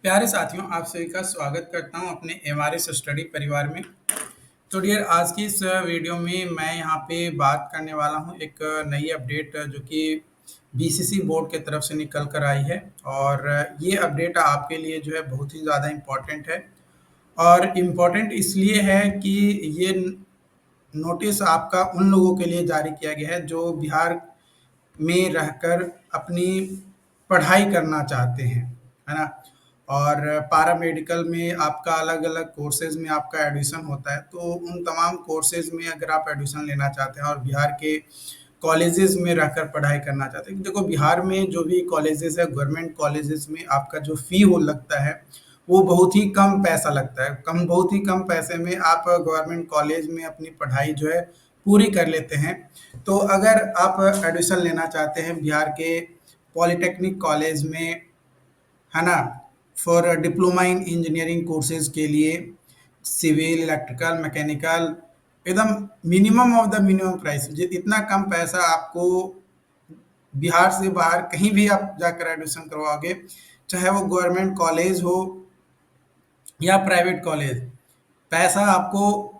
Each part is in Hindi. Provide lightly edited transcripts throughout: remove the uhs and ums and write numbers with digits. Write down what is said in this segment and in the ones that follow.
प्यारे साथियों, आप सभी का स्वागत करता हूं अपने एमआरएस स्टडी परिवार में। तो डियर, आज की इस वीडियो में मैं यहाँ पे बात करने वाला हूँ एक नई अपडेट जो कि बीसीसी बोर्ड की तरफ से निकल कर आई है। और ये अपडेट आपके लिए जो है बहुत ही ज़्यादा इम्पोर्टेंट है। और इम्पोर्टेंट इसलिए है कि ये नोटिस आपका उन लोगों के लिए जारी किया गया है जो बिहार में रहकर अपनी पढ़ाई करना चाहते हैं, है ना। और पैरामेडिकल में आपका अलग-अलग कोर्सेज़ में आपका एडमिशन होता है, तो उन तमाम कोर्सेज़ में अगर आप एडमिशन लेना चाहते हैं और बिहार के कॉलेजेस में रहकर पढ़ाई करना चाहते हैं। देखो, बिहार में जो भी कॉलेजेस है, गवर्नमेंट कॉलेजेस में आपका जो फ़ी वो लगता है, वो बहुत ही कम पैसा लगता है। बहुत ही कम पैसे में आप गवर्नमेंट कॉलेज में अपनी पढ़ाई जो है पूरी कर लेते हैं। तो अगर आप एडमिशन लेना चाहते हैं बिहार के पॉलिटेक्निक कॉलेज में, है ना, for diploma in engineering courses के लिए, सिविल, इलेक्ट्रिकल, मैकेनिकल, एकदम minimum of the minimum price, इतना कम पैसा आपको बिहार से बाहर कहीं भी आप जाकर एडमिशन करवाओगे, चाहे वो गवर्नमेंट कॉलेज हो या प्राइवेट कॉलेज, पैसा आपको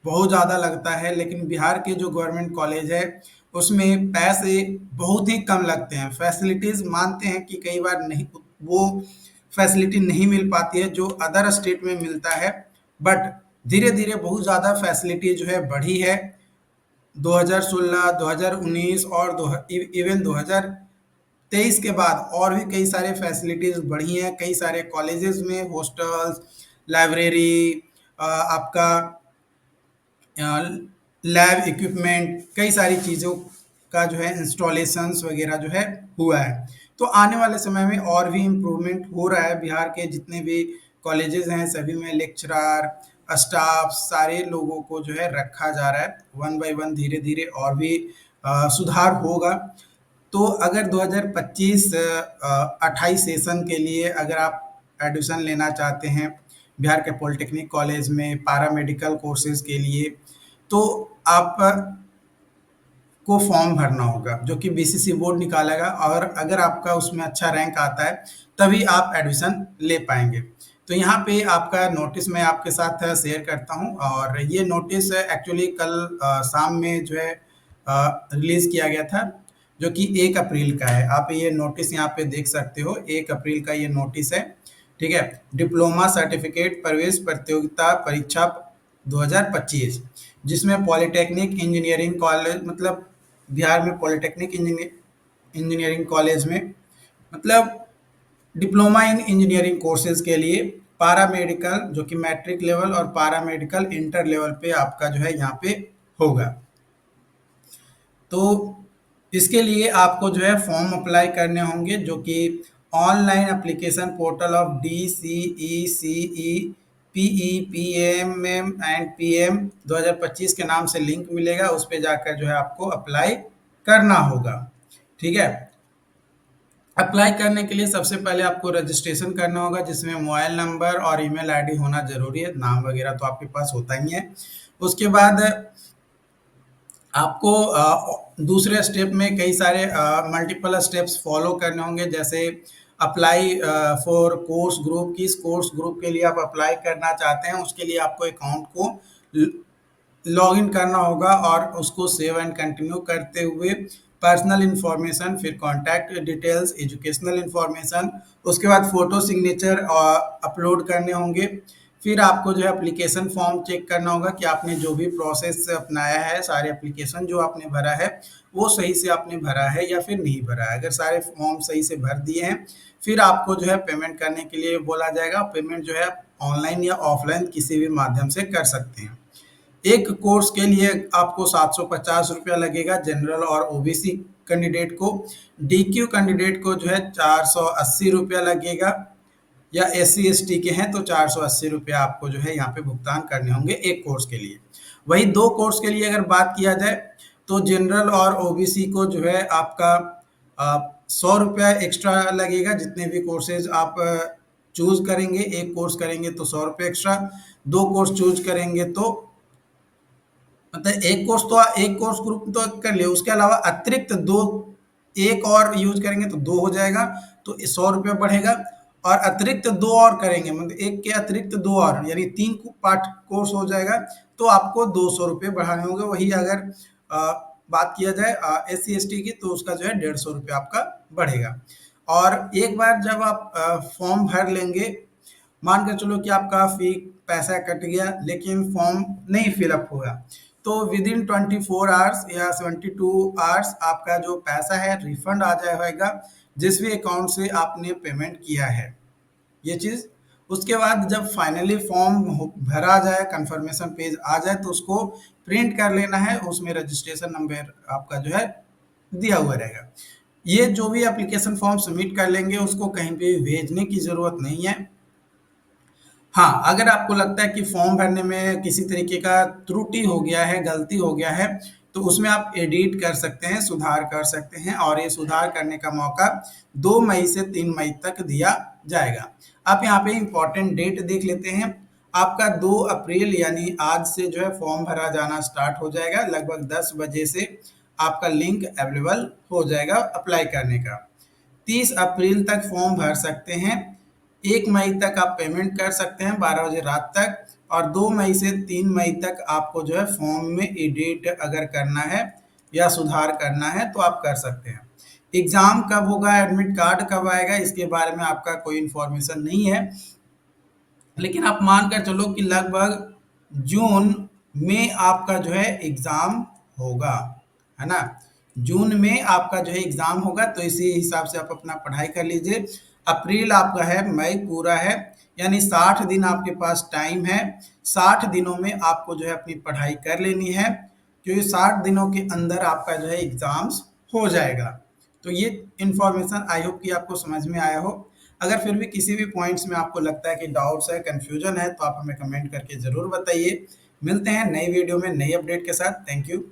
बहुत ज़्यादा लगता है। लेकिन बिहार के जो गवर्नमेंट कॉलेज है उसमें पैसे बहुत ही कम लगते हैं। फैसिलिटीज़ मानते हैं कि कई बार नहीं, वो फैसिलिटी नहीं मिल पाती है जो अदर स्टेट में मिलता है, बट धीरे धीरे बहुत ज़्यादा फैसिलिटी जो है बढ़ी है। 2016, 2019 और इवन 2023 के बाद और भी कई सारे फैसिलिटीज़ बढ़ी हैं। कई सारे कॉलेजेस में हॉस्टल्स, लाइब्रेरी, आपका लैब इक्विपमेंट, कई सारी चीज़ों का जो है इंस्टॉलेशंस वगैरह जो है हुआ है। तो आने वाले समय में और भी इम्प्रूवमेंट हो रहा है। बिहार के जितने भी कॉलेजेस हैं सभी में लेक्चरर, स्टाफ, सारे लोगों को जो है रखा जा रहा है। वन बाय वन धीरे धीरे और भी सुधार होगा। तो अगर 2025-28 सेशन के लिए अगर आप एडमिशन लेना चाहते हैं बिहार के पॉलिटेक्निक कॉलेज में पैरामेडिकल कोर्सेज के लिए, तो आप को फॉर्म भरना होगा जो कि बीसीसी बोर्ड निकालेगा। और अगर आपका उसमें अच्छा रैंक आता है तभी आप एडमिशन ले पाएंगे। तो यहाँ पे आपका नोटिस मैं आपके साथ शेयर करता हूँ। और ये नोटिस एक्चुअली कल शाम में जो है रिलीज किया गया था, जो कि 1 अप्रैल का है। आप ये नोटिस यहाँ पे देख सकते हो, 1 अप्रैल का ये नोटिस है। ठीक है, डिप्लोमा सर्टिफिकेट प्रवेश प्रतियोगिता परीक्षा 2025, जिसमें पॉलिटेक्निक इंजीनियरिंग कॉलेज, मतलब बिहार में पॉलिटेक्निक इंजीनियरिंग कॉलेज में, मतलब डिप्लोमा इन इंजीनियरिंग कोर्सेज के लिए पैरामेडिकल जो कि मैट्रिक लेवल और पैरामेडिकल इंटर लेवल पे आपका जो है यहाँ पे होगा। तो इसके लिए आपको जो है फॉर्म अप्लाई करने होंगे, जो कि online application portal of DCECE PEPM and PM 2025 के नाम से लिंक मिलेगा। उस पर जाकर जो है आपको अप्लाई करना होगा। ठीक है, अप्लाई करने के लिए सबसे पहले आपको रजिस्ट्रेशन करना होगा, जिसमें मोबाइल नंबर और ईमेल आईडी होना जरूरी है। नाम वगैरह तो आपके पास होता ही है। उसके बाद आपको दूसरे स्टेप में कई सारे मल्टीपल स्टेप्स फॉलो करने होंगे, जैसे अप्लाई फॉर कोर्स ग्रुप। किस कोर्स ग्रुप के लिए आप अप्लाई करना चाहते हैं उसके लिए आपको अकाउंट को लॉग इन करना होगा और उसको सेव एंड कंटिन्यू करते हुए पर्सनल इन्फॉर्मेशन, फिर कॉन्टैक्ट डिटेल्स, एजुकेशनल इन्फॉर्मेशन, उसके बाद फोटो सिग्नेचर अपलोड करने होंगे। फिर आपको जो है एप्लीकेशन फॉर्म चेक करना होगा कि आपने जो भी प्रोसेस अपनाया है, सारे एप्लीकेशन जो आपने भरा है वो सही से आपने भरा है या फिर नहीं भरा है। अगर सारे फॉर्म सही से भर दिए हैं, फिर आपको जो है पेमेंट करने के लिए बोला जाएगा। पेमेंट जो है ऑनलाइन या ऑफलाइन किसी भी माध्यम से कर सकते हैं। एक कोर्स के लिए आपको 750 रुपया लगेगा जनरल और ओबीसी कैंडिडेट को। डीक्यू कैंडिडेट को जो है 480 रुपया लगेगा, या SC ST के हैं तो 480 रुपया आपको जो है यहाँ पे भुगतान करने होंगे एक कोर्स के लिए। वही 2 कोर्स के लिए अगर बात किया जाए तो जनरल और ओबीसी को जो है आपका 100 रुपया एक्स्ट्रा लगेगा। जितने भी कोर्सेज आप चूज करेंगे, एक कोर्स करेंगे तो 100 रुपये एक्स्ट्रा, 2 कोर्स चूज करेंगे तो मतलब एक कोर्स ग्रुप तो कर लिया, उसके अलावा अतिरिक्त 2 एक और यूज करेंगे तो 2 हो जाएगा, तो 100 रुपया बढ़ेगा। और अतिरिक्त 2 और करेंगे, मतलब एक के अतिरिक्त 2 और, यानी 3 पार्ट कोर्स हो जाएगा, तो आपको 200 रुपये बढ़ाने होंगे। वही अगर बात किया जाए SC/ST की, तो उसका जो है 150 रुपये आपका बढ़ेगा। और एक बार जब आप फॉर्म भर लेंगे, मान कर चलो कि आपका फी पैसा कट गया लेकिन फॉर्म नहीं फिलअप हुआ, तो विद इन 24 आवर्स या 72 आवर्स आपका जो पैसा है रिफंड आ जाएगा, जिस भी अकाउंट से आपने पेमेंट किया है, ये चीज़। उसके बाद जब फाइनली फॉर्म भरा जाए, कंफर्मेशन पेज आ जाए, तो उसको प्रिंट कर लेना है, उसमें रजिस्ट्रेशन नंबर आपका जो है दिया हुआ रहेगा। ये जो भी एप्लीकेशन फॉर्म सबमिट कर लेंगे, उसको कहीं पे भेजने की ज़रूरत नहीं है। हाँ, अगर आपको लगता है कि फॉर्म भरने में किसी तरीके का त्रुटि हो गया है, गलती हो गया है, तो उसमें आप एडिट कर सकते हैं, सुधार कर सकते हैं, और ये सुधार करने का मौका 2 मई से 3 मई तक दिया जाएगा। आप यहाँ पे इम्पोर्टेंट डेट देख लेते हैं। आपका 2 अप्रैल यानी आज से जो है फॉर्म भरा जाना स्टार्ट हो जाएगा। लगभग 10 बजे से आपका लिंक अवेलेबल हो जाएगा अप्लाई करने का। 30 अप्रैल तक फॉर्म भर सकते हैं। 1 मई तक आप पेमेंट कर सकते हैं 12 बजे रात तक, और 2 मई से 3 मई तक आपको जो है फॉर्म में एडिट अगर करना है या सुधार करना है तो आप कर सकते हैं। एग्ज़ाम कब होगा, एडमिट कार्ड कब आएगा, इसके बारे में आपका कोई इन्फॉर्मेशन नहीं है, लेकिन आप मान कर चलो कि लगभग जून में आपका जो है एग्ज़ाम होगा, है ना? जून में आपका जो है एग्ज़ाम होगा, तो इसी हिसाब से आप अपना पढ़ाई कर लीजिए। अप्रैल आपका है, मई पूरा है, यानी 60 दिन आपके पास टाइम है। 60 दिनों में आपको जो है अपनी पढ़ाई कर लेनी है, क्योंकि 60 दिनों के अंदर आपका जो है एग्ज़ाम्स हो जाएगा। तो ये इन्फॉर्मेशन आई होप कि आपको समझ में आया हो। अगर फिर भी किसी भी पॉइंट्स में आपको लगता है कि डाउट्स है, कन्फ्यूजन है, तो आप हमें कमेंट करके ज़रूर बताइए। मिलते हैं नई वीडियो में नई अपडेट के साथ। Thank you.